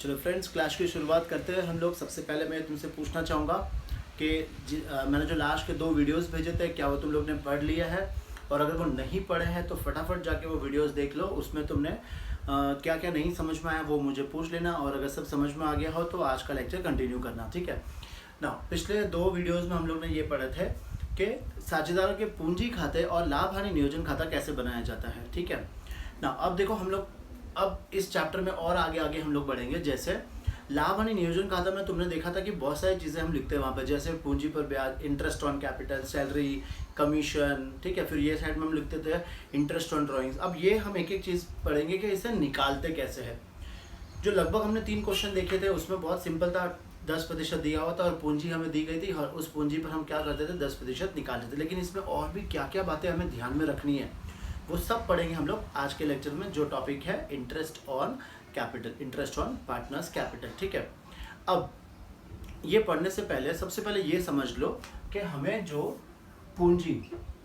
चलो friends, class की शुरुआत करते हैं हम लोग। सबसे पहले मैं तुमसे पूछना चाहूँगा कि मैंने जो लास्ट के 2 वीडियोस भेजे थे, क्या वो तुम लोग ने पढ़ लिया है? और अगर वो नहीं पढ़े हैं तो फटाफट जाके वो वीडियोस देख लो। उसमें तुमने क्या क्या नहीं समझ में आया वो मुझे पूछ लेना, और अगर सब समझ में आ गया हो तो आज का लेक्चर कंटिन्यू करना, ठीक है ना। पिछले 2 वीडियोज़ में हम लोग ने ये पढ़े थे कि साझेदारों के पूंजी खाते और लाभ हानि नियोजन खाता कैसे बनाया जाता है, ठीक है ना। अब देखो, हम लोग अब इस चैप्टर में और आगे आगे हम लोग बढ़ेंगे। जैसे लाभ हानि नियोजन खाता में तुमने देखा था कि बहुत सारी चीज़ें हम लिखते हैं वहाँ पे, जैसे पूंजी पर ब्याज, interest on capital, salary, commission, ठीक है। फिर ये साइड में हम लिखते थे इंटरेस्ट ऑन ड्राइंग्स। अब ये हम एक एक चीज़ पढ़ेंगे कि इसे निकालते कैसे है। जो लगभग हमने 3 क्वेश्चन देखे थे उसमें बहुत सिंपल था, 10% दिया हुआ था और पूंजी हमें दी गई थी, और उस पूंजी पर हम क्या करते थे, 10% निकालते थे। लेकिन इसमें और भी क्या क्या बातें हमें ध्यान में रखनी है वो सब पढ़ेंगे हम लोग आज के लेक्चर में, जो टॉपिक है interest on capital, interest on partners capital, ठीक है। अब ये पढ़ने से पहले सबसे पहले ये समझ लो कि हमें जो पूंजी,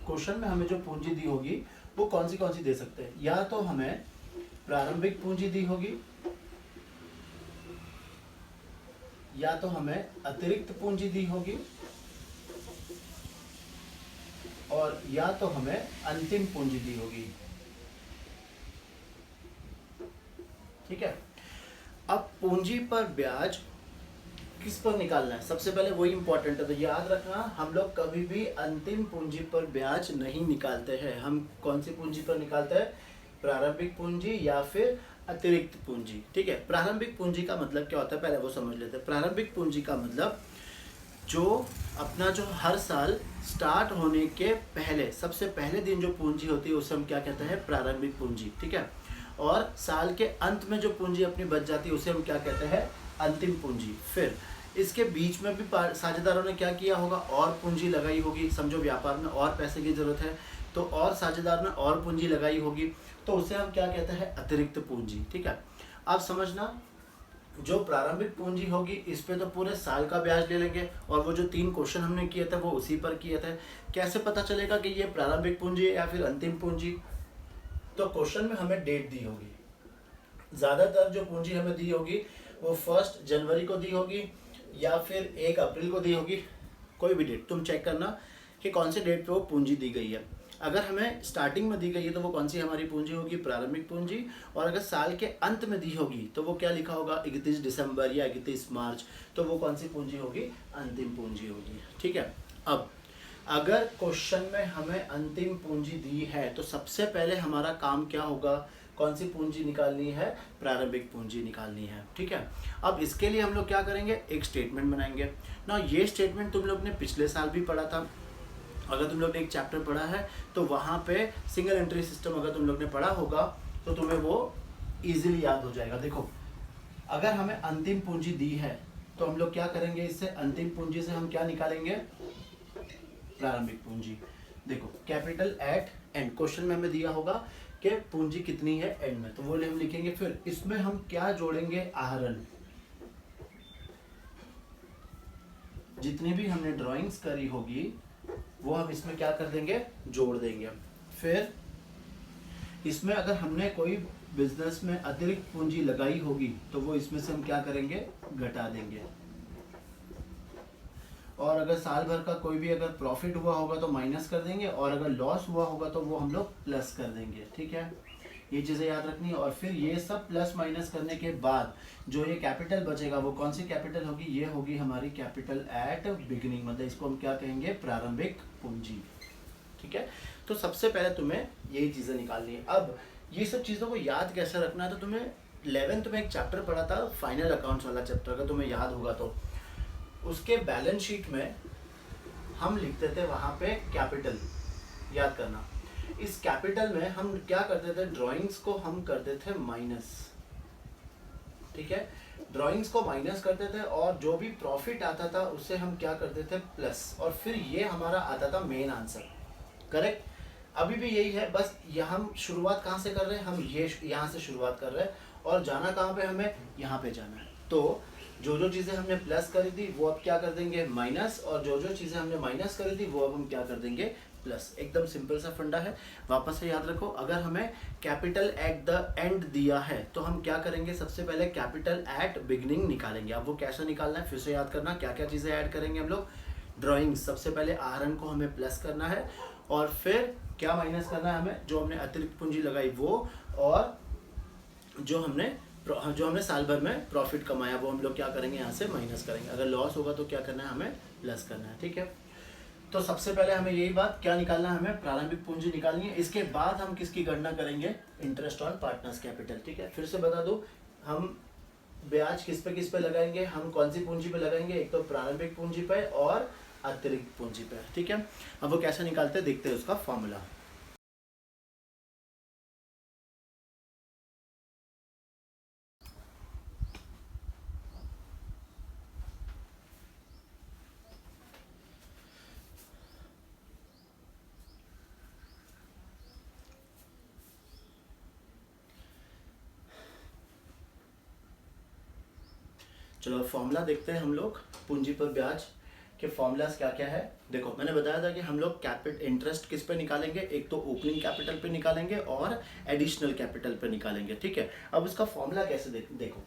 क्वेश्चन में हमें जो पूंजी दी होगी वो कौन सी दे सकते हैं। या तो हमें प्रारंभिक पूंजी दी होगी, या तो हमें अतिरिक्त पूंजी दी होगी, और या तो हमें अंतिम पूंजी दी होगी, ठीक है। अब पूंजी पर ब्याज किस पर निकालना है, सबसे पहले वही इंपॉर्टेंट है। तो याद रखना, हम लोग कभी भी अंतिम पूंजी पर ब्याज नहीं निकालते हैं। हम कौन सी पूंजी पर निकालते हैं? प्रारंभिक पूंजी या फिर अतिरिक्त पूंजी, ठीक है। प्रारंभिक पूंजी का मतलब क्या होता है, पहले वो समझ लेते हैं। प्रारंभिक पूंजी का मतलब जो अपना जो हर साल स्टार्ट होने के पहले, सबसे पहले दिन जो पूंजी होती है उसे हम क्या कहते हैं? प्रारंभिक पूंजी, ठीक है। और साल के अंत में जो पूंजी अपनी बच जाती है उसे हम क्या कहते हैं? अंतिम पूंजी। फिर इसके बीच में भी साझेदारों ने क्या किया होगा? और पूंजी लगाई होगी। समझो व्यापार में और पैसे की जरूरत है तो और साझेदार ने और पूंजी लगाई होगी, तो उसे हम क्या कहते हैं? अतिरिक्त पूंजी, ठीक है। अब समझना, जो प्रारंभिक पूंजी होगी इस पे तो पूरे साल का ब्याज ले लेंगे, और वो जो 3 क्वेश्चन हमने किए थे वो उसी पर किए थे। कैसे पता चलेगा कि ये प्रारंभिक पूंजी है या फिर अंतिम पूंजी? तो क्वेश्चन में हमें डेट दी होगी। ज़्यादातर जो पूंजी हमें दी होगी वो 1 जनवरी को दी होगी या फिर 1 अप्रैल को दी होगी। कोई भी डेट तुम चेक करना कि कौन से डेट पे वो पूंजी दी गई है। अगर हमें स्टार्टिंग में दी गई है तो वो कौन सी हमारी पूंजी होगी? प्रारंभिक पूंजी। और अगर साल के अंत में दी होगी तो वो क्या लिखा होगा? 31 दिसंबर या 31 मार्च, तो वो कौन सी पूंजी होगी? अंतिम पूंजी होगी, ठीक है। अब अगर क्वेश्चन में हमें अंतिम पूंजी दी है तो सबसे पहले हमारा काम क्या होगा? कौन सी पूंजी निकालनी है? प्रारंभिक पूंजी निकालनी है, ठीक है। अब इसके लिए हम लोग क्या करेंगे? एक स्टेटमेंट बनाएंगे ना। ये स्टेटमेंट तुम लोग ने पिछले साल भी पढ़ा था। अगर तुम लोग ने एक चैप्टर पढ़ा है तो वहाँ पे सिंगल एंट्री सिस्टम अगर तुम लोग ने पढ़ा होगा तो तुम्हें वो इजीली याद हो जाएगा। देखो, अगर हमें अंतिम पूंजी दी है तो हम लोग क्या करेंगे? इससे अंतिम पूंजी से हम क्या निकालेंगे? प्रारंभिक पूंजी। देखो, कैपिटल एट एंड, क्वेश्चन में हमें दिया होगा कि पूंजी कितनी है एंड में, तो वो हम लिखेंगे। फिर इसमें हम क्या जोड़ेंगे? आहरण। जितनी भी हमने ड्राइंग्स करी होगी वो हम इसमें क्या कर देंगे? जोड़ देंगे। फिर इसमें अगर हमने कोई बिजनेस में अतिरिक्त पूंजी लगाई होगी तो वो इसमें से हम क्या करेंगे? घटा देंगे। और अगर साल भर का कोई भी अगर प्रॉफिट हुआ होगा तो माइनस कर देंगे, और अगर लॉस हुआ होगा तो वो हम लोग प्लस कर देंगे, ठीक है। ये चीज़ें याद रखनी है। और फिर ये सब प्लस माइनस करने के बाद जो ये कैपिटल बचेगा वो कौन सी कैपिटल होगी? ये होगी हमारी कैपिटल एट बिगिनिंग, मतलब इसको हम क्या कहेंगे? प्रारंभिक पूंजी, ठीक है। तो सबसे पहले तुम्हें यही चीज़ें निकालनी है। अब ये सब चीज़ों को याद कैसे रखना है, तो तुम्हें 11th में एक चैप्टर पढ़ा था, फाइनल अकाउंट्स वाला चैप्टर, अगर तुम्हें याद होगा तो उसके बैलेंस शीट में हम लिखते थे वहाँ पे कैपिटल, याद करना। इस कैपिटल में हम क्या करते थे? ड्राइंग्स को हम करते थे माइनस, ठीक है। ड्राइंग्स को माइनस करते थे और जो भी प्रॉफिट आता था उससे हम क्या करते थे? प्लस। और फिर ये हमारा आता था मेन आंसर, करेक्ट। अभी भी यही है, बस यहाँ हम शुरुआत कहाँ से कर रहे हैं? हम ये यहाँ से शुरुआत कर रहे हैं, और जाना कहाँ पे? हमें यहाँ पे जाना है। तो जो जो चीज़ें हमने प्लस करी थी वो अब क्या कर देंगे? माइनस। और जो जो चीज़ें हमने माइनस करी थी वो अब हम क्या कर देंगे? प्लस। एकदम सिंपल सा फंडा है, वापस से याद रखो। अगर हमें कैपिटल एट द एंड दिया है तो हम क्या करेंगे, सबसे पहले कैपिटल एट बिगिनिंग निकालेंगे। अब वो कैसे निकालना है फिर से याद करना, क्या क्या चीज़ें ऐड करेंगे हम लोग। ड्राइंग, सबसे पहले आहरण को हमें प्लस करना है और फिर क्या माइनस करना है हमें, जो हमने अतिरिक्त पूंजी लगाई वो, और जो हमने साल भर में प्रॉफिट कमाया वो हम लोग क्या करेंगे, यहाँ से माइनस करेंगे। अगर लॉस होगा तो क्या करना है, हमें प्लस करना है। ठीक है, तो सबसे पहले हमें यही बात क्या निकालना है, हमें प्रारंभिक पूंजी निकालनी है। इसके बाद हम किसकी गणना करेंगे, इंटरेस्ट ऑन पार्टनर्स कैपिटल। ठीक है, फिर से बता दूं, हम ब्याज किस पे लगाएंगे, हम कौन सी पूंजी पे लगाएंगे, एक तो प्रारंभिक पूंजी पे और अतिरिक्त पूंजी पे। ठीक है, अब वो कैसे निकालते हैं देखते हैं उसका फॉर्मूला। चलो फॉर्मूला देखते हैं हम लोग पूंजी पर ब्याज के फॉर्मूलाज क्या क्या है। देखो मैंने बताया था कि हम लोग इंटरेस्ट किस पे निकालेंगे, एक तो ओपनिंग कैपिटल पे निकालेंगे और एडिशनल कैपिटल पे निकालेंगे। ठीक है, अब उसका फॉर्मूला कैसे देखो,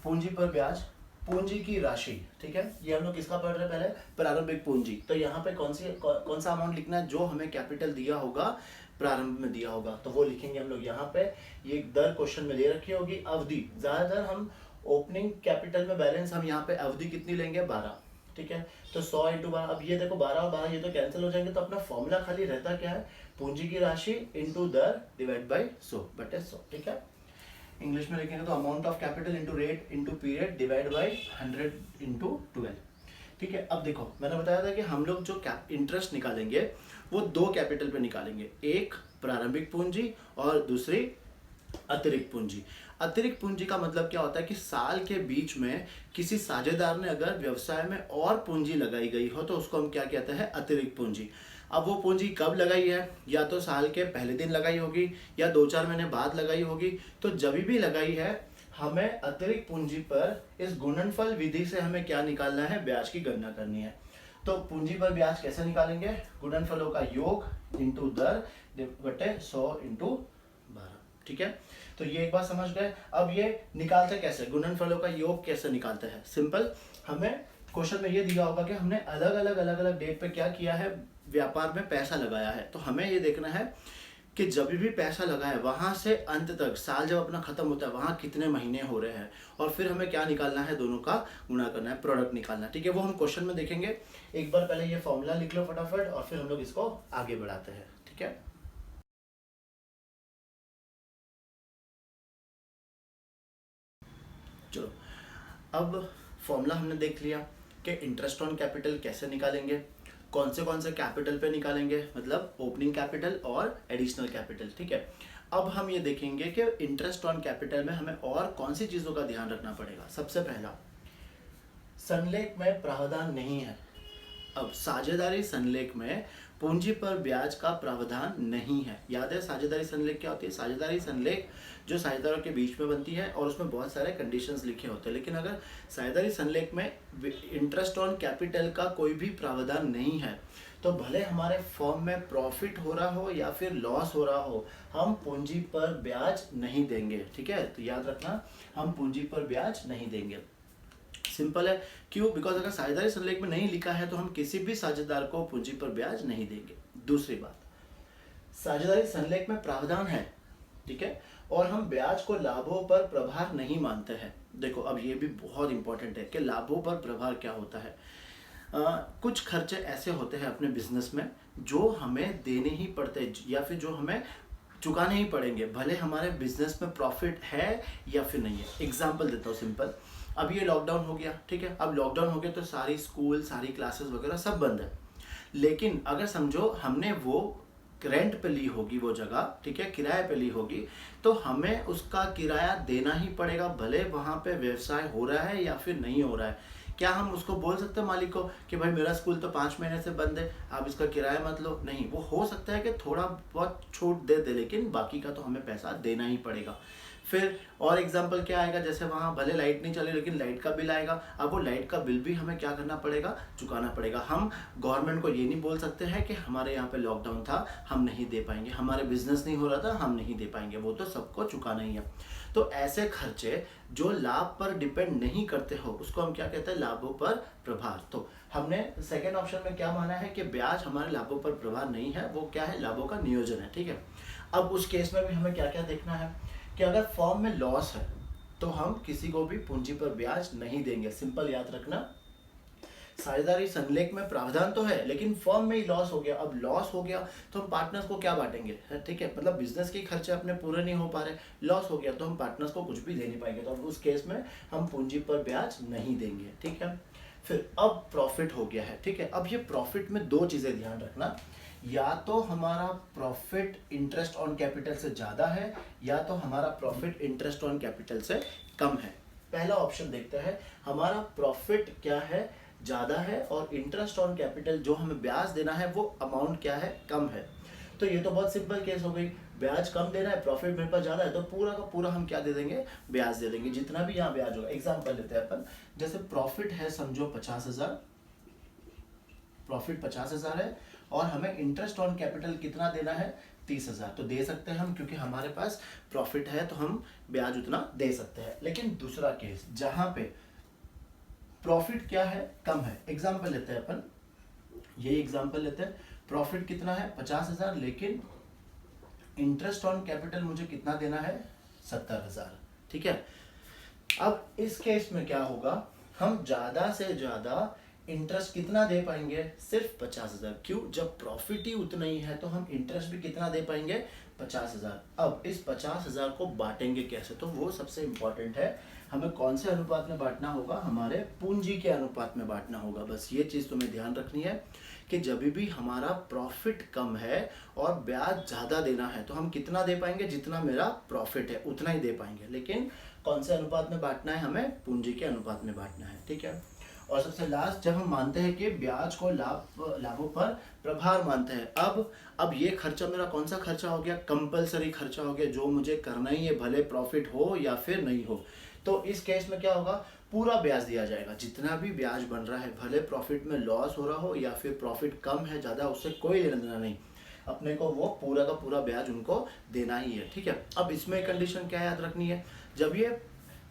पूंजी पर ब्याज, पूंजी की राशि। ठीक है, ये हम लोग किसका पढ़ रहे हैं, पहले प्रारंभिक पूंजी। तो यहाँ पे कौन सा अमाउंट लिखना है, जो हमें कैपिटल दिया होगा, प्रारंभ में दिया होगा, तो वो लिखेंगे हम लोग यहाँ पे। ये दर क्वेश्चन में दे रखी होगी अवधि, ज्यादातर हम ओपनिंग कैपिटल में बैलेंस हम यहाँ पे अवधि कितनी लेंगे, 12। ठीक है, तो 100 इंटू 12, अब ये देखो 12 और 12 ये तो कैंसिल हो जाएंगे, तो अपना फॉर्मूला खाली रहता क्या है, पूंजी की राशि इंटू दर डिवाइड बाई 100/100। ठीक है, इंग्लिश में लिखेंगे तो amount of capital into rate into period divide by 100 into 12। ठीक है, अब देखो मैंने बताया था कि हम लोग जो इंटरेस्ट निकालेंगे वो दो कैपिटल पे निकालेंगे, एक प्रारंभिक पूंजी और दूसरी अतिरिक्त पूंजी। अतिरिक्त पूंजी का मतलब क्या होता है कि साल के बीच में किसी साझेदार ने अगर व्यवसाय में और पूंजी लगाई गई हो तो उसको हम क्या कहते हैं, अतिरिक्त पूंजी। अब वो पूंजी कब लगाई है, या तो साल के पहले दिन लगाई होगी या 2-4 महीने बाद लगाई होगी। तो जब भी लगाई है हमें अतिरिक्त पूंजी पर इस गुणनफल विधि से हमें क्या निकालना है, ब्याज की गणना करनी है। तो पूंजी पर ब्याज कैसे निकालेंगे, गुणनफलों का योग इंटू दर बटे 100 इंटू 12। ठीक है, तो ये एक बात समझ गए। अब ये निकालते कैसे, गुणनफलों का योग कैसे निकालते हैं, सिंपल। हमें क्वेश्चन में ये दिया होगा कि हमने अलग अलग डेट पे क्या किया है, व्यापार में पैसा लगाया है। तो हमें ये देखना है कि जब भी पैसा लगा है वहां से अंत तक, साल जब अपना खत्म होता है वहां कितने महीने हो रहे हैं, और फिर हमें क्या निकालना है, दोनों का गुणा करना है, प्रोडक्ट निकालना है। ठीक है, वो हम क्वेश्चन में देखेंगे। एक बार पहले ये फॉर्मूला लिख लो फटाफट और फिर हम लोग इसको आगे बढ़ाते हैं। ठीक है, चलो अब फॉर्मूला हमने देख लिया कि इंटरेस्ट ऑन कैपिटल कैसे निकालेंगे, कौन से कैपिटल पे निकालेंगे, मतलब ओपनिंग कैपिटल और एडिशनल कैपिटल। ठीक है, अब हम ये देखेंगे कि इंटरेस्ट ऑन कैपिटल में हमें और कौन सी चीज़ों का ध्यान रखना पड़ेगा। सबसे पहला, संलेख में प्रावधान नहीं है। अब साझेदारी संलेख में पूंजी पर ब्याज का प्रावधान नहीं है। याद है साझेदारी संलेख क्या होती है, साझेदारी संलेख जो साझेदारों के बीच में बनती है और उसमें बहुत सारे कंडीशंस लिखे होते हैं। लेकिन अगर साझेदारी संलेख में इंटरेस्ट ऑन कैपिटल का कोई भी प्रावधान नहीं है तो भले हमारे फॉर्म में प्रॉफिट हो रहा हो या फिर लॉस हो रहा हो, हम पूंजी पर ब्याज नहीं देंगे। ठीक है, तो याद रखना, हम पूंजी पर ब्याज नहीं देंगे। सिंपल है, क्यों, बिकॉज अगर साझेदारी संलेख में नहीं लिखा है तो हम किसी भी साझेदार को पूंजी पर ब्याज नहीं देंगे। दूसरी बात, साझेदारी संलेख में प्रावधान है, ठीक है, और हम ब्याज को लाभों पर प्रभार नहीं मानते हैं। देखो अब ये भी बहुत इंपॉर्टेंट है कि लाभों पर प्रभार क्या होता है। कुछ खर्चे ऐसे होते हैं अपने बिजनेस में जो हमें देने ही पड़ते या फिर जो हमें चुकाने ही पड़ेंगे, भले हमारे बिजनेस में प्रॉफिट है या फिर नहीं है। एग्जाम्पल देता हूँ सिंपल, अब ये लॉकडाउन हो गया, ठीक है, अब लॉकडाउन हो गया तो सारी स्कूल, सारी क्लासेस वगैरह सब बंद है। लेकिन अगर समझो हमने वो रेंट पे ली होगी वो जगह, ठीक है, किराए पे ली होगी, तो हमें उसका किराया देना ही पड़ेगा, भले वहाँ पे व्यवसाय हो रहा है या फिर नहीं हो रहा है। क्या हम उसको बोल सकते हैं मालिक को कि भाई मेरा स्कूल तो 5 महीने से बंद है, आप इसका किराया मत लो? नहीं, वो हो सकता है कि थोड़ा बहुत छूट दे दे, लेकिन बाकी का तो हमें पैसा देना ही पड़ेगा। फिर और एग्जांपल क्या आएगा, जैसे वहाँ भले लाइट नहीं चली लेकिन लाइट का बिल आएगा। अब वो लाइट का बिल भी हमें क्या करना पड़ेगा, चुकाना पड़ेगा। हम गवर्नमेंट को ये नहीं बोल सकते हैं कि हमारे यहाँ पे लॉकडाउन था हम नहीं दे पाएंगे, हमारे बिजनेस नहीं हो रहा था हम नहीं दे पाएंगे, वो तो सबको चुकाना ही है। तो ऐसे खर्चे जो लाभ पर डिपेंड नहीं करते हो उसको हम क्या कहते हैं, लाभों पर प्रभार। तो हमने सेकेंड ऑप्शन में क्या माना है कि ब्याज हमारे लाभों पर प्रभार नहीं है, वो क्या है, लाभों का नियोजन है। ठीक है, अब उस केस में भी हमें क्या क्या देखना है कि अगर फॉर्म में लॉस है तो हम किसी को भी पूंजी पर ब्याज नहीं देंगे। सिंपल याद रखना, साझेदारी संलेख में प्रावधान तो है लेकिन फर्म में ही लॉस हो गया। अब लॉस हो गया तो हम पार्टनर्स को क्या बांटेंगे, ठीक है, मतलब बिजनेस के खर्चे अपने पूरे नहीं हो पा रहे, लॉस हो गया तो हम पार्टनर्स को कुछ भी दे नहीं पाएंगे, तो अब उस केस में हम पूंजी पर ब्याज नहीं देंगे। ठीक है, फिर अब प्रॉफिट हो गया है। ठीक है, अब ये प्रॉफिट में दो चीजें ध्यान रखना, या तो हमारा प्रॉफिट इंटरेस्ट ऑन कैपिटल से ज्यादा है या तो हमारा प्रॉफिट इंटरेस्ट ऑन कैपिटल से कम है। पहला ऑप्शन देखते हैं, हमारा प्रॉफिट क्या है, ज्यादा है, और इंटरेस्ट ऑन कैपिटल जो हमें ब्याज देना है वो अमाउंट क्या है, कम है। तो ये तो बहुत सिंपल केस हो गई, ब्याज कम देना है, प्रॉफिट मेरे पास ज्यादा है, तो पूरा का पूरा हम क्या दे देंगे, ब्याज दे देंगे, जितना भी यहाँ ब्याज होगा। एग्जाम्पल लेते हैं अपन, जैसे प्रॉफिट है समझो 50,000, प्रॉफिट 50,000 है और हमें इंटरेस्ट ऑन कैपिटल कितना देना है, 30,000, तो दे सकते हैं हम, क्योंकि हमारे पास प्रॉफिट है तो हम ब्याज उतना दे सकते हैं। लेकिन दूसरा केस जहां पे प्रॉफिट क्या है, कम है, एग्जाम्पल लेते हैं अपन, ये एग्जाम्पल लेते हैं, प्रॉफिट कितना है 50,000 लेकिन इंटरेस्ट ऑन कैपिटल मुझे कितना देना है, 70,000। ठीक है, अब इस केस में क्या होगा, हम ज्यादा से ज्यादा इंटरेस्ट कितना दे पाएंगे, सिर्फ 50,000। क्यों, जब प्रॉफिट ही उतना ही है तो हम इंटरेस्ट भी कितना दे पाएंगे, 50,000। अब इस 50,000 को बांटेंगे कैसे, तो वो सबसे इंपॉर्टेंट है, हमें कौन से अनुपात में बांटना होगा, हमारे पूंजी के अनुपात में बांटना होगा। बस ये चीज तुम्हें ध्यान रखनी है कि जब भी हमारा प्रॉफिट कम है और ब्याज ज्यादा देना है तो हम कितना दे पाएंगे, जितना मेरा प्रॉफिट है उतना ही दे पाएंगे, लेकिन कौन से अनुपात में बांटना है, हमें पूंजी के अनुपात में बांटना है। ठीक है, और सबसे लास्ट, जब हम मानते हैं कि ब्याज को लाभों पर प्रभार मानते हैं, अब ये खर्चा मेरा कौन सा खर्चा हो गया, कंपलसरी खर्चा हो गया, जो मुझे करना ही है, भले प्रॉफिट हो या फिर नहीं हो। तो इस केस में क्या होगा, पूरा ब्याज दिया जाएगा, जितना भी ब्याज बन रहा है, भले प्रॉफिट में लॉस हो रहा हो या फिर प्रॉफिट कम है ज्यादा, उससे कोई लेना देना नहीं, अपने को वो पूरा का पूरा ब्याज उनको देना ही है। ठीक है, अब इसमें कंडीशन क्या याद रखनी है, जब ये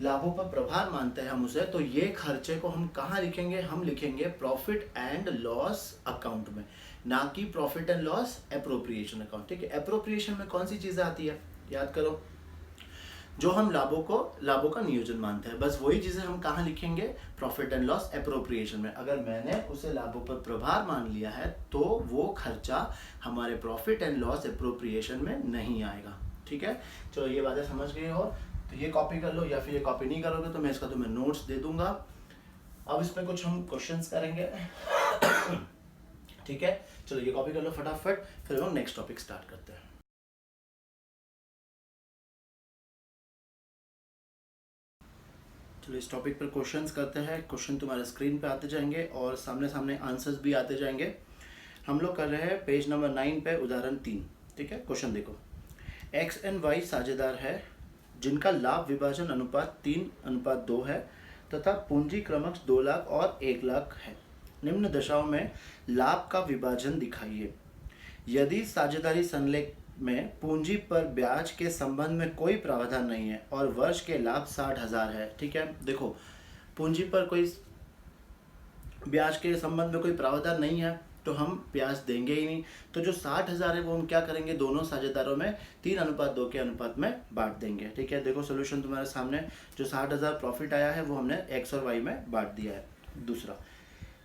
लाभों पर प्रभार मानते हैं हम उसे, तो ये खर्चे को हम कहाँ लिखेंगे, हम लिखेंगे प्रॉफिट एंड लॉस अकाउंट में, ना कि profit and loss appropriation account. ठीक है, एप्रोप्रिएशन में कौन सी चीजें आती है, याद करो, जो हम लाभों का नियोजन मानते हैं, बस वही चीजें हम कहाँ लिखेंगे, प्रॉफिट एंड लॉस एप्रोप्रिएशन में। अगर मैंने उसे लाभों पर प्रभार मान लिया है तो वो खर्चा हमारे प्रॉफिट एंड लॉस एप्रोप्रिएशन में नहीं आएगा। ठीक है, चलो ये बातें समझ गए हो, तो ये कॉपी कर लो, या फिर ये कॉपी नहीं करोगे तो मैं इसका तुम्हें नोट्स दे दूंगा। अब इसमें कुछ हम क्वेश्चंस करेंगे। ठीक है, चलो ये कॉपी कर लो फटाफट, फिर हम नेक्स्ट टॉपिक स्टार्ट करते हैं। चलो इस टॉपिक पर क्वेश्चंस करते हैं। क्वेश्चन तुम्हारे स्क्रीन पे आते जाएंगे और सामने सामने आंसर्स भी आते जाएंगे। हम लोग कर रहे हैं पेज नंबर 9 पे उदाहरण 3। ठीक है, क्वेश्चन देखो, एक्स एंड वाई साझेदार है जिनका लाभ विभाजन अनुपात 3:2 है तथा पूंजी क्रमश 2 लाख और 1 लाख है। निम्न दशाओं में लाभ का विभाजन दिखाइए। यदि साझेदारी संलेख में पूंजी पर ब्याज के संबंध में कोई प्रावधान नहीं है और वर्ष के लाभ 60,000 है। ठीक है, देखो पूंजी पर कोई ब्याज के संबंध में कोई प्रावधान नहीं है तो हम ब्याज देंगे ही नहीं, तो जो 60,000 है वो हम क्या करेंगे, दोनों साझेदारों में 3:2 के अनुपात में बांट देंगे। ठीक है, देखो सोल्यूशन तुम्हारे सामने, जो 60,000 प्रॉफिट आया है वो हमने एक्स और वाई में बांट दिया है। दूसरा,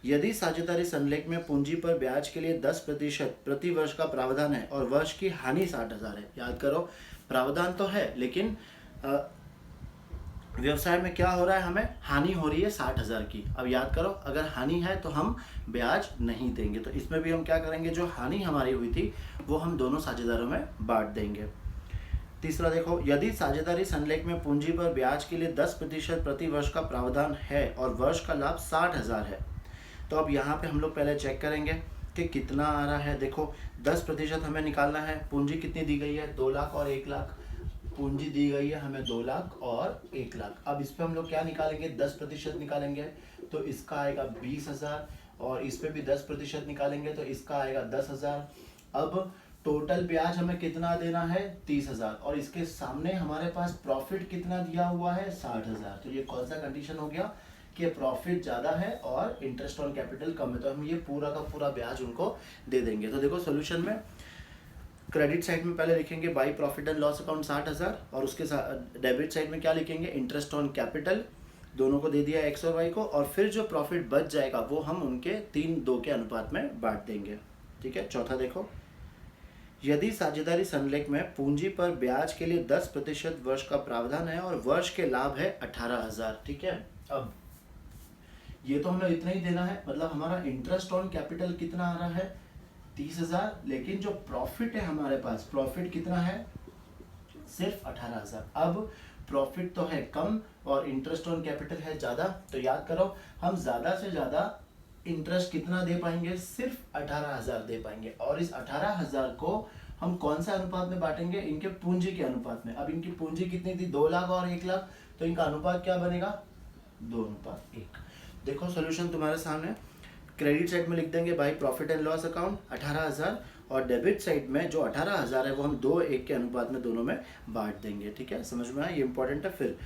यदि साझेदारी संलेख में पूंजी पर ब्याज के लिए 10% प्रति वर्ष का प्रावधान है और वर्ष की हानि 60,000 है। याद करो, प्रावधान तो है लेकिन व्यवसाय में क्या हो रहा है, हमें हानि हो रही है 60,000 की। अब याद करो, अगर हानि है तो हम ब्याज नहीं देंगे, तो इसमें भी हम क्या करेंगे, जो हानि हमारी हुई थी वो हम दोनों साझेदारों में बांट देंगे। तीसरा देखो, यदि साझेदारी संलेख में पूंजी पर ब्याज के लिए 10% प्रति वर्ष का प्रावधान है और वर्ष का लाभ 60,000 है, तो अब यहाँ पे हम लोग पहले चेक करेंगे कि कितना आ रहा है। देखो 10% हमें निकालना है, पूंजी कितनी दी गई है, 2 लाख और 1 लाख, पूंजी दी गई है हमें 2 लाख और 1 लाख। अब इस पे हम लोग क्या निकालेंगे, 10% निकालेंगे, तो इसका आएगा 20,000, और इस पे भी 10% निकालेंगे तो इसका आएगा 10,000। अब टोटल ब्याज हमें कितना देना है, 30,000, और इसके सामने हमारे पास प्रॉफिट कितना दिया हुआ है, 60,000। तो ये कौन सा कंडीशन हो गया कि प्रॉफिट ज्यादा है और इंटरेस्ट ऑन कैपिटल कम है, तो हम ये पूरा का पूरा ब्याज उनको दे देंगे। तो देखो सोल्यूशन में क्रेडिट साइड में पहले लिखेंगे by profit and loss account 60,000, और उसके साथ डेबिट साइड में क्या लिखेंगे, इंटरेस्ट ऑन कैपिटल, दोनों को दे दिया एक्स और वाई को, और फिर जो प्रॉफिट बच जाएगा वो हम उनके 3:2 के अनुपात में बांट देंगे। ठीक है, चौथा देखो, यदि साझेदारी संलेख में पूंजी पर ब्याज के लिए 10% वर्ष का प्रावधान है और वर्ष के लाभ है 18,000। ठीक है, अब ये तो हमें इतना ही देना है, मतलब हमारा इंटरेस्ट ऑन कैपिटल कितना आ रहा है, 30,000, लेकिन जो प्रॉफिट है हमारे पास, प्रॉफिट कितना है, सिर्फ 18,000। अब प्रॉफिट तो है कम और इंटरेस्ट ऑन कैपिटल है ज्यादा, तो याद करो हम ज्यादा से ज्यादा इंटरेस्ट कितना दे पाएंगे, सिर्फ 18,000 दे पाएंगे, और इस 18,000 को हम कौन सा अनुपात में बांटेंगे, इनके पूंजी के अनुपात में। अब इनकी पूंजी कितनी थी, 2 लाख और 1 लाख, तो इनका अनुपात क्या बनेगा, 2:1। देखो सोल्यूशन तुम्हारे सामने, क्रेडिट साइड में लिख देंगे by profit and loss account 18,000, और डेबिट साइड में जो 18,000 है वो हम 2:1 के अनुपात में दोनों में बांट देंगे। ठीक है, समझ में आया, ये इंपॉर्टेंट है। फिर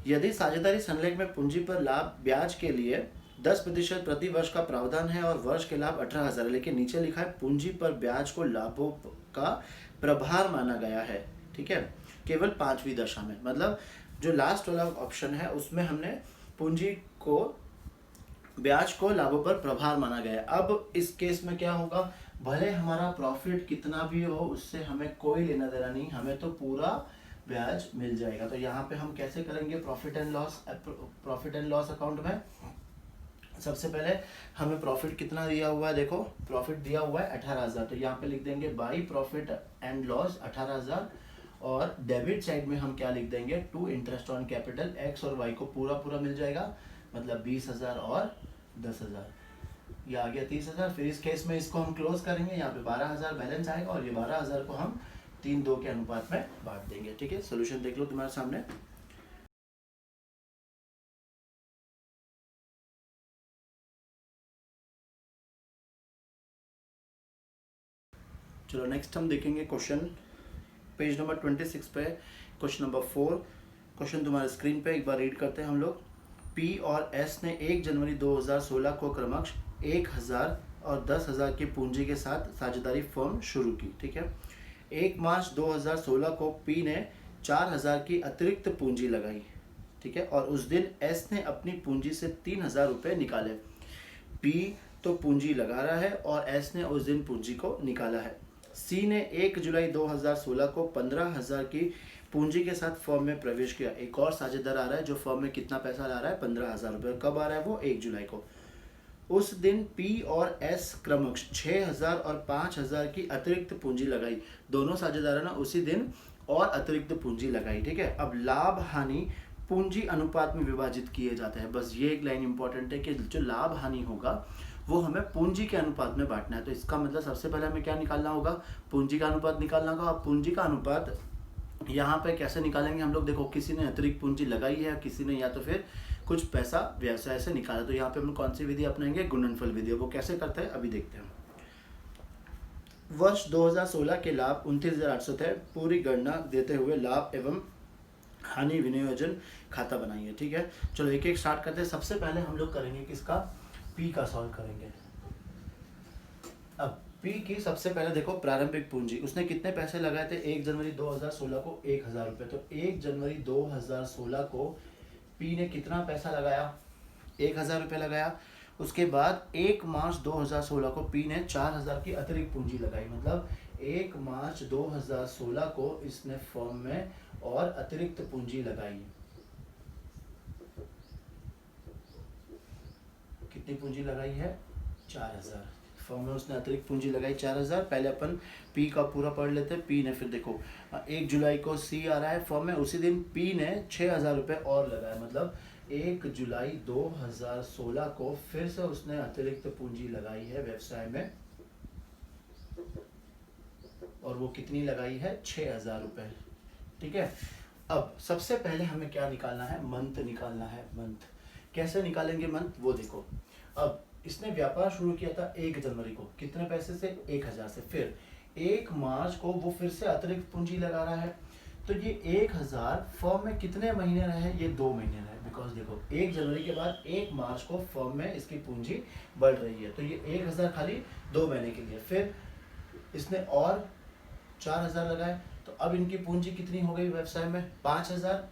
यदि साझेदारी संलेख में पूंजी पर लाभ ब्याज के लिए 10% प्रति वर्ष का प्रावधान है और वर्ष के लाभ 18,000 है, लेकिन नीचे लिखा है पूंजी पर ब्याज को लाभों का प्रभार माना गया है। ठीक है, केवल 5वीं दशा में, मतलब जो लास्ट वाला ऑप्शन है उसमें हमने पूंजी को ब्याज को लाभों पर प्रभार माना गया है। अब इस केस में क्या होगा, भले हमारा प्रॉफिट कितना भी हो उससे हमें कोई लेना देना नहीं, हमें तो पूरा ब्याज मिल जाएगा। तो यहाँ पे हम कैसे करेंगे, प्रॉफिट एंड लॉस अकाउंट में सबसे पहले हमें प्रॉफिट कितना दिया हुआ है, देखो प्रॉफिट दिया हुआ है 18,000, तो यहाँ पे लिख देंगे बाई प्रॉफिट एंड लॉस 18,000, और डेबिट साइड में हम क्या लिख देंगे, to interest on capital, X और वाई को पूरा पूरा मिल जाएगा, मतलब 20,000 और 10,000, ये आ गया 30,000। फिर इस केस में इसको हम क्लोज करेंगे, यहाँ पे 12,000 बैलेंस आएगा, और ये 12,000 को हम 3:2 के अनुपात में बांट देंगे। ठीक है, सोल्यूशन देख लो तुम्हारे सामने। चलो नेक्स्ट हम देखेंगे क्वेश्चन पेज नंबर 26 पे, क्वेश्चन नंबर 4। क्वेश्चन तुम्हारे स्क्रीन पे एक बार रीड करते हैं हम लोग। पी और एस ने 1 जनवरी 2016 को क्रमश 1,000 और 10,000 की पूंजी के साथ साझेदारी फर्म शुरू की। ठीक है, 1 मार्च 2016 को पी ने 4,000 की अतिरिक्त पूंजी लगाई। ठीक है, और उस दिन एस ने अपनी पूंजी से 3,000 रुपये निकाले। पी तो पूंजी लगा रहा है और एस ने उस दिन पूंजी को निकाला है। सी ने 1 जुलाई 2016 को 15,000 की पूंजी के साथ फर्म में प्रवेश किया। एक और साझेदार आ रहा है जो फर्म में कितना पैसा ला रहा है, 15,000 रुपये। कब आ रहा है वो, 1 जुलाई को। उस दिन पी और एस क्रमश 6,000 और 5,000 की अतिरिक्त पूंजी लगाई। दोनों साझेदारों ने उसी दिन और अतिरिक्त पूंजी लगाई। ठीक है, अब लाभ हानि पूंजी अनुपात में विभाजित किए जाते हैं। बस ये एक लाइन इंपॉर्टेंट है कि जो लाभ हानि होगा वो हमें पूंजी के अनुपात में बांटना है। तो इसका मतलब सबसे पहले हमें क्या निकालना होगा, पूंजी का अनुपात निकालना होगा। अब पूंजी का अनुपात यहाँ पे कैसे निकालेंगे हम लोग, देखो किसी ने अतिरिक्त पूंजी लगाई है, किसी ने या तो फिर कुछ पैसा व्यवसाय से निकाला, तो यहाँ पे हम कौन सी विधि अपनाएंगे, गुणनफल विधि। वो कैसे करते हैं अभी देखते हैं। वर्ष 2016 के लाभ 29,800 थे। पूरी गणना देते हुए लाभ एवं हानि विनियोजन खाता बनाइए। ठीक है, चलो एक एक स्टार्ट करते हैं। सबसे पहले हम लोग करेंगे किसका, पी का सॉल्व करेंगे। अब पी की सबसे पहले देखो प्रारंभिक पूंजी, उसने कितने पैसे लगाए थे 1 जनवरी 2016 को, 1,000 रुपये। तो 1 जनवरी 2016 को पी ने कितना पैसा लगाया, 1,000 रुपये लगाया। उसके बाद 1 मार्च 2016 को पी ने 4,000 की अतिरिक्त पूंजी लगाई, मतलब 1 मार्च 2016 को इसने फर्म में और अतिरिक्त पूंजी लगाई। कितनी पूंजी लगाई है, 4,000। फर्म में उसने अतिरिक्त पूंजी लगाई 4,000। पहले अपन पी का पूरा पढ़ लेते हैं। पी ने फिर देखो 1 जुलाई को सी आ रहा है फर्म में, उसी दिन पी ने 6,000 रुपये और लगाया, मतलब 1 जुलाई 2016 को फिर से उसने अतिरिक्त पूंजी लगाई है व्यवसाय में, और वो कितनी लगाई है, 6,000 रुपये। ठीक है। अब सबसे पहले हमें क्या निकालना है, मंथ निकालना है। मंथ कैसे निकालेंगे मंथ, वो देखो। अब इसने व्यापार शुरू किया था 1 जनवरी को, कितने पैसे से, 1000 से। फिर 1 मार्च को वो फिर से अतिरिक्त पूंजी लगा रहा है। तो ये 1000 फर्म में कितने महीने रहे, ये 2 महीने रहे। बिकॉज देखो 1 जनवरी के बाद 1 मार्च को फर्म में इसकी पूंजी बढ़ रही है, तो ये 1000 खाली 2 महीने के लिए। फिर इसने और 4000 लगाए, तो अब इनकी पूंजी कितनी हो गई व्यवसाय में, 5000।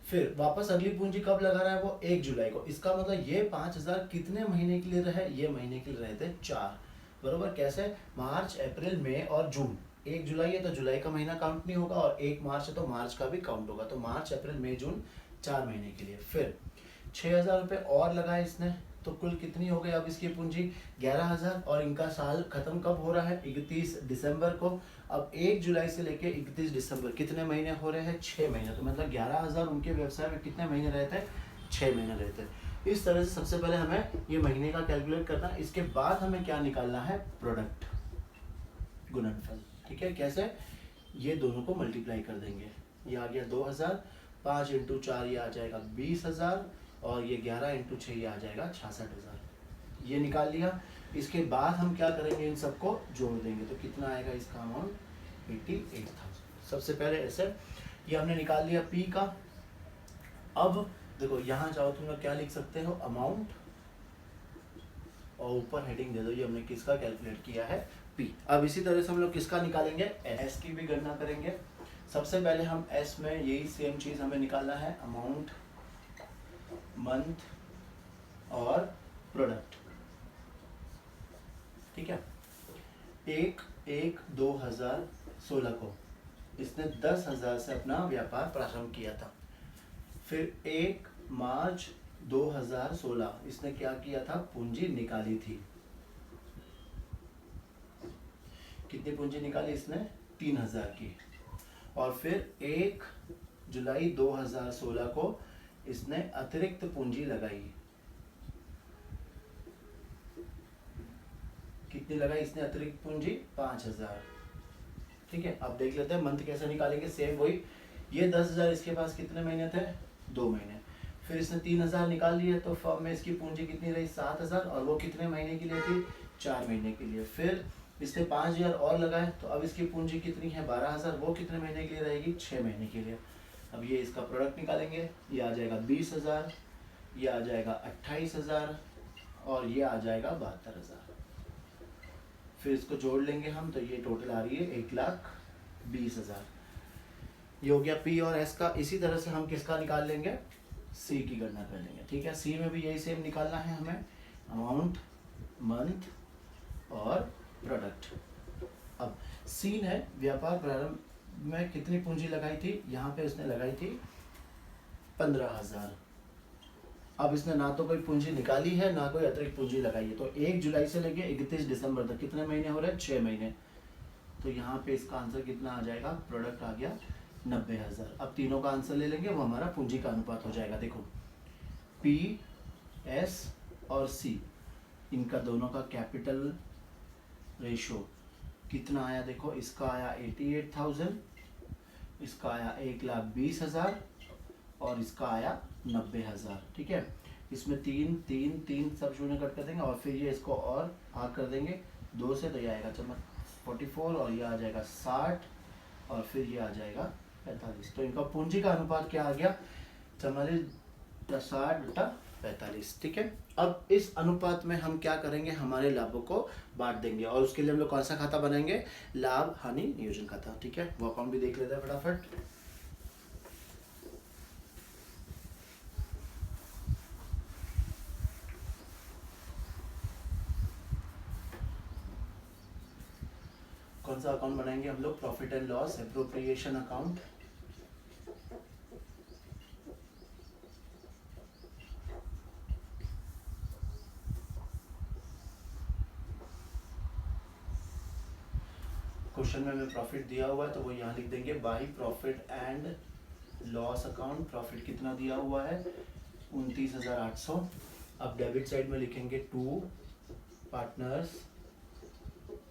फिर वापस अगली पूंजी कब लगा रहा है वो, 1 जुलाई को। इसका मतलब ये 5000 कितने महीने के लिए रहे, ये महीने के लिए रहे थे 4। बरोबर, कैसे, मार्च, अप्रैल, मई और जून। 1 जुलाई है तो जुलाई का महीना काउंट नहीं होगा, और 1 मार्च है तो मार्च का भी काउंट होगा। तो मार्च, अप्रैल, मई, जून 4 महीने के लिए। फिर 6000 रुपये और लगाए इसने, तो कुल कितनी हो गई अब इसकी पूंजी, 11000। और इनका साल खत्म कब हो रहा है, 31 दिसंबर को। अब 1 जुलाई से लेके 31 दिसंबर कितने महीने हो रहे हैं, 6 महीने। तो मतलब 11000 उनके व्यवसाय में कितने महीने रहते हैं, 6 महीने रहते हैं। इस तरह से सबसे पहले हमें ये महीने का कैलकुलेट करना है। इसके बाद हमें क्या निकालना है, प्रोडक्ट, गुणनफल। ठीक है, कैसे, ये दोनों को मल्टीप्लाई कर देंगे। ये आ गया 2000, 5 × 4 ये आ जाएगा 20000, और ये 11 × 6 ये आ जाएगा 66000। ये निकाल लिया। इसके बाद हम क्या करेंगे, इन सबको जोड़ देंगे, तो कितना आएगा इसका अमाउंट, 88,000। सबसे पहले ऐसे ये हमने निकाल लिया पी का। अब देखो यहाँ जाओ, तुम लोग क्या लिख सकते हो, अमाउंट, और ऊपर हेडिंग दे दो, ये हमने किसका कैलकुलेट किया है, पी। अब इसी तरह से हम लोग किसका निकालेंगे, एस की भी गणना करेंगे। सबसे पहले हम एस में यही सेम चीज हमें निकालना है, अमाउंट, मंथ और प्रोडक्ट। ठीक है, 1/1/2016 को इसने 10,000 से अपना व्यापार प्रारंभ किया था। फिर 1 मार्च 2016 इसने क्या किया था, पूंजी निकाली थी। कितनी पूंजी निकाली इसने, 3000 की। और फिर 1 जुलाई 2016 को इसने अतिरिक्त पूंजी लगाई। कितनी लगाई इसने अतिरिक्त पूंजी, 5000। ठीक है, अब देख लेते हैं मंथ कैसे निकालेंगे, सेम वही। ये 10,000 इसके पास कितने महीने थे, 2 महीने। फिर इसने 3000 निकाल लिए, तो फर्म में इसकी पूंजी कितनी रही, 7000, और वो कितने महीने के लिए थी, 4 महीने के लिए। फिर इसने 5000 और लगाए, तो अब इसकी पूंजी कितनी है, 12000, वो कितने महीने के लिए रहेगी, 6 महीने के लिए। अब ये इसका प्रोडक्ट निकालेंगे, ये आ जाएगा 20,000, ये आ जाएगा 28,000, और ये आ जाएगा 72,000। फिर इसको जोड़ लेंगे हम, तो ये टोटल आ रही है 1,20,000। ये हो गया पी और एस का। इसी तरह से हम किसका निकाल लेंगे, सी की गणना कर लेंगे। ठीक है, सी में भी यही सेम निकालना है हमें, अमाउंट, मंथ और प्रोडक्ट। अब सी ने व्यापार प्रारंभ में कितनी पूंजी लगाई थी, यहाँ पे उसने लगाई थी 15,000। अब इसने ना तो कोई पूंजी निकाली है, ना कोई अतिरिक्त पूंजी लगाई है। तो 1 जुलाई से लेके 31 दिसंबर तक कितने महीने हो रहे हैं, 6 महीने। तो यहाँ पे इसका आंसर कितना आ जाएगा, प्रोडक्ट आ गया 90,000। अब तीनों का आंसर ले लेंगे, वो हमारा पूंजी का अनुपात हो जाएगा। देखो पी, एस और सी, इनका दोनों का कैपिटल रेशो कितना आया, देखो इसका आया 88,000, इसका आया 1,20,000, और इसका आया 90,000। ठीक है, इसमें 3 3 3 सब शून्य कट कर देंगे, और फिर ये इसको और भाग कर देंगे 2 से, तो ये आएगा 44, और ये आ जाएगा 60, और फिर ये आ जाएगा 45। तो इनका पूंजी का अनुपात क्या आ गया, 60/45। ठीक है, अब इस अनुपात में हम क्या करेंगे, हमारे लाभों को बांट देंगे, और उसके लिए हम लोग कौन सा खाता बनाएंगे, लाभ हानि नियोजन खाता। ठीक है, वो अकाउंट भी देख लेते हैं फटाफट। कौन सा अकाउंट बनाएंगे हम लोग, profit and loss appropriation account. Question में हमें प्रॉफिट दिया हुआ है, तो वो यहाँ लिख देंगे by profit and loss account. Profit कितना दिया हुआ है, 29,800। अब डेबिट साइड में लिखेंगे टू पार्टनर्स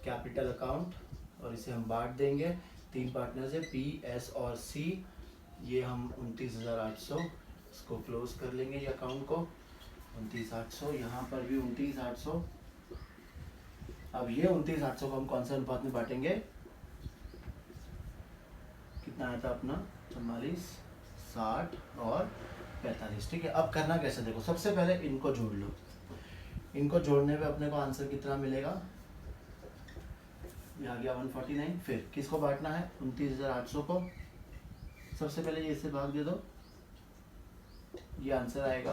कैपिटल अकाउंट, और इसे हम बांट देंगे तीन पार्टनर्स है पी, एस और सी। ये हम 29,800 इसको क्लोज कर लेंगे ये अकाउंट को। 29,800, यहाँ पर भी 29,800। अब ये 29,800 को हम कौन से अनुपात में बांटेंगे? कितना आया था अपना? 44, 60 और 45। ठीक है, अब करना कैसे देखो, सबसे पहले इनको जोड़ लो। इनको जोड़ने पे अपने को आंसर कितना मिलेगा? ये आ गया 149। फिर किसको बांटना है? 29,800 को। सबसे पहले ये इससे भाग दे दो, ये आंसर आएगा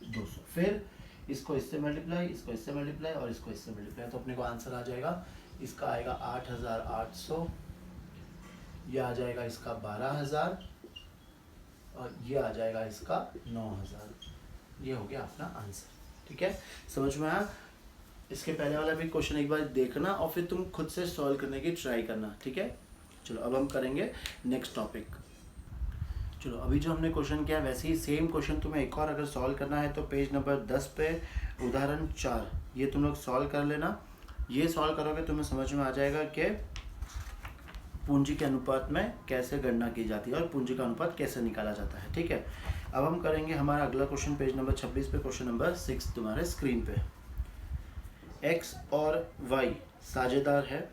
200। फिर इसको इससे मल्टीप्लाई, इसको इससे मल्टीप्लाई और इसको इससे मल्टीप्लाई, तो अपने को आंसर आ जाएगा। इसका आएगा 8,800, ये आ जाएगा इसका 12,000 और ये आ जाएगा इसका 9,000। ये हो गया अपना आंसर। ठीक है, समझ में आया? इसके पहले वाला भी क्वेश्चन एक बार देखना और फिर तुम खुद से सॉल्व करने की ट्राई करना। ठीक है, चलो अब हम करेंगे नेक्स्ट टॉपिक। चलो अभी जो हमने क्वेश्चन किया वैसे ही सेम क्वेश्चन तुम्हें एक और अगर सॉल्व करना है तो पेज नंबर 10 पे उदाहरण 4 ये तुम लोग सॉल्व कर लेना। ये सॉल्व करोगे तुम्हें समझ में आ जाएगा कि पूंजी के अनुपात में कैसे गणना की जाती है और पूंजी का अनुपात कैसे निकाला जाता है। ठीक है, अब हम करेंगे हमारा अगला क्वेश्चन पेज नंबर 26 पे, क्वेश्चन नंबर 6 तुम्हारे स्क्रीन पे। एक्स और वाई साझेदार है,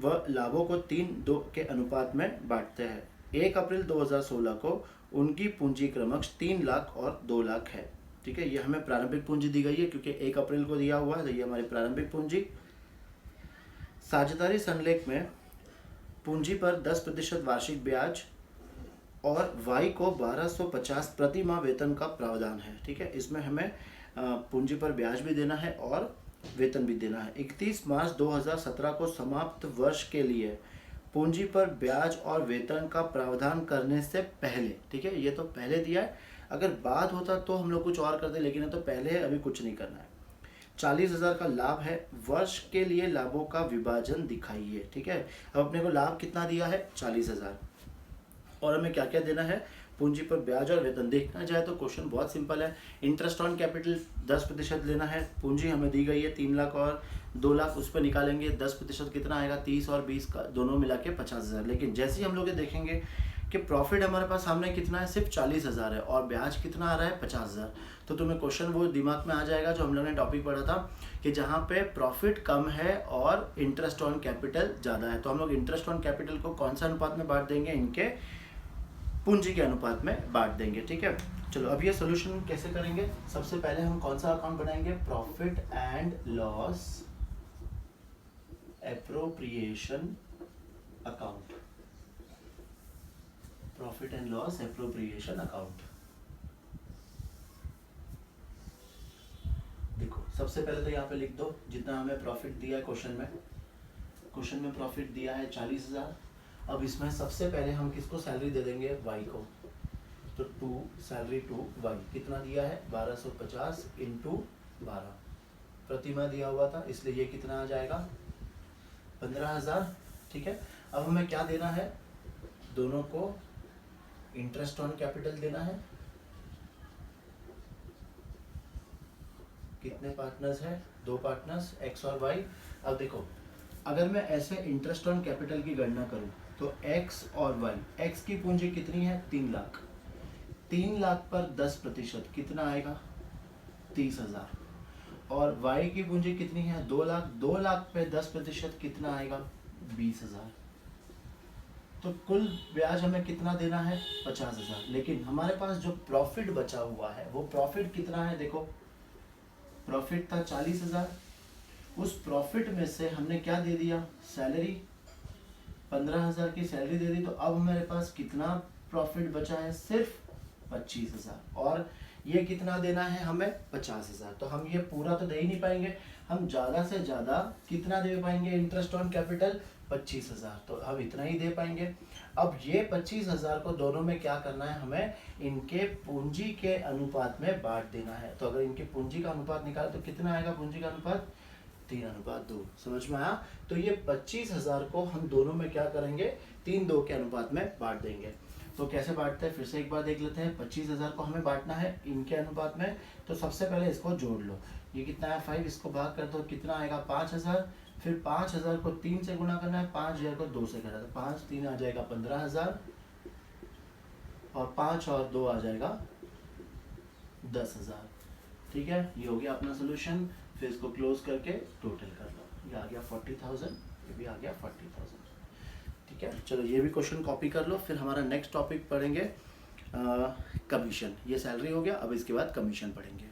वह लाभों को 3-2 के अनुपात में बांटते हैं। 1 अप्रैल 2016 को उनकी पूंजी क्रमश 3 लाख और 2 लाख है। ठीक है, ये हमें प्रारंभिक पूंजी दी गई है क्योंकि 1 अप्रैल को दिया हुआ है, तो ये हमारी प्रारंभिक पूंजी। साझेदारी संलेख में पूंजी पर 10% वार्षिक ब्याज और वाई को 1250 प्रति माह वेतन का प्रावधान है। ठीक है, इसमें हमें पूंजी पर ब्याज भी देना है और वेतन भी देना है। 31 मार्च 2017 को समाप्त वर्ष के लिए पूंजी पर ब्याज और वेतन का प्रावधान करने से पहले, ठीक है, ये तो पहले दिया है, अगर बाद होता तो हम लोग कुछ और करते, लेकिन ये तो पहले है, अभी कुछ नहीं करना है। 40,000 का लाभ है, वर्ष के लिए लाभों का विभाजन दिखाइए। ठीक है, अब अपने को लाभ कितना दिया है? 40,000 और हमें क्या क्या देना है? पूंजी पर ब्याज और वेतन। देखना जाए तो क्वेश्चन बहुत सिंपल है। इंटरेस्ट ऑन कैपिटल 10% लेना है, पूंजी हमें दी गई है 3 लाख और 2 लाख, उस पर निकालेंगे 10% कितना आएगा? 30 और 20 का दोनों मिला के 50,000। लेकिन जैसे ही हम लोग ये देखेंगे कि प्रॉफिट हमारे पास सामने कितना है? सिर्फ 40,000 है और ब्याज कितना आ रहा है? 50,000। तो तुम्हें क्वेश्चन वो दिमाग में आ जाएगा जो हम लोग ने टॉपिक पढ़ा था कि जहाँ पे प्रॉफिट कम है और इंटरेस्ट ऑन कैपिटल ज़्यादा है, तो हम लोग इंटरेस्ट ऑन कैपिटल को कौन सा अनुपात में बांट देंगे? इनके पूंजी के अनुपात में बांट देंगे। ठीक है, चलो अब ये सोल्यूशन कैसे करेंगे? सबसे पहले हम कौन सा अकाउंट बनाएंगे? Profit and loss appropriation account. Profit and loss appropriation account. देखो सबसे पहले तो यहाँ पे लिख दो जितना हमें प्रॉफिट दिया है क्वेश्चन में। क्वेश्चन में प्रॉफिट दिया है 40,000। अब इसमें सबसे पहले हम किसको सैलरी दे देंगे? वाई को। तो सैलरी टू वाई कितना दिया है? 1250 इंटू 12 प्रति माह दिया हुआ था, इसलिए ये कितना आ जाएगा? 15,000। ठीक है, अब हमें क्या देना है? दोनों को इंटरेस्ट ऑन कैपिटल देना है। कितने पार्टनर्स हैं? 2 पार्टनर्स, एक्स और वाई। अब देखो अगर मैं ऐसे इंटरेस्ट ऑन कैपिटल की गणना करूं तो एक्स और वाई, एक्स की पूंजी कितनी है? 3 लाख। 3 लाख पर 10% कितना आएगा? 30,000। और वाई की पूंजी कितनी है? 2 लाख। 2 लाख पे 10% कितना आएगा? 20,000। तो कुल ब्याज हमें कितना देना है? 50,000। लेकिन हमारे पास जो प्रॉफिट बचा हुआ है वो प्रॉफिट कितना है? देखो प्रॉफिट था 40,000, उस प्रॉफिट में से हमने क्या दे दिया? सैलरी 15,000 की सैलरी दे दी, तो अब हमारे पास कितना प्रॉफिट बचा है? सिर्फ 25,000। और ये कितना देना है हमें? 50,000। तो हम ये पूरा तो दे ही नहीं पाएंगे, हम ज़्यादा से ज़्यादा कितना दे पाएंगे? इंटरेस्ट ऑन कैपिटल 25,000, तो हम इतना ही दे पाएंगे। अब ये 25,000 को दोनों में क्या करना है? हमें इनके पूंजी के अनुपात में बांट देना है। तो अगर इनके पूंजी का अनुपात निकाले तो कितना आएगा पूंजी का अनुपात? 3:2। समझ में आया? तो ये 25,000 को हम दोनों में क्या करेंगे? 3:2 के अनुपात में बांट देंगे। तो कैसे बांटते हैं फिर से एक बार देख लेते हैं। 25,000 को हमें बांटना है इनके अनुपात में, तो सबसे पहले इसको जोड़ लो। ये कितना है? 5, इसको भाग कर दो, कितना आएगा? 5,000। फिर 5,000 को 3 से गुना करना है, 5,000 को 2 से करना है, तो 5 3 आ जाएगा 15,000 और 5 और 2 आ जाएगा 10,000। ठीक है, ये हो गया अपना सोल्यूशन। फिर इसको क्लोज करके टोटल कर लो, ये आ गया 40,000, ये भी आ गया 40,000। ठीक है, चलो ये भी क्वेश्चन कॉपी कर लो। फिर हमारा नेक्स्ट टॉपिक पढ़ेंगे कमीशन। ये सैलरी हो गया, अब इसके बाद कमीशन पढ़ेंगे।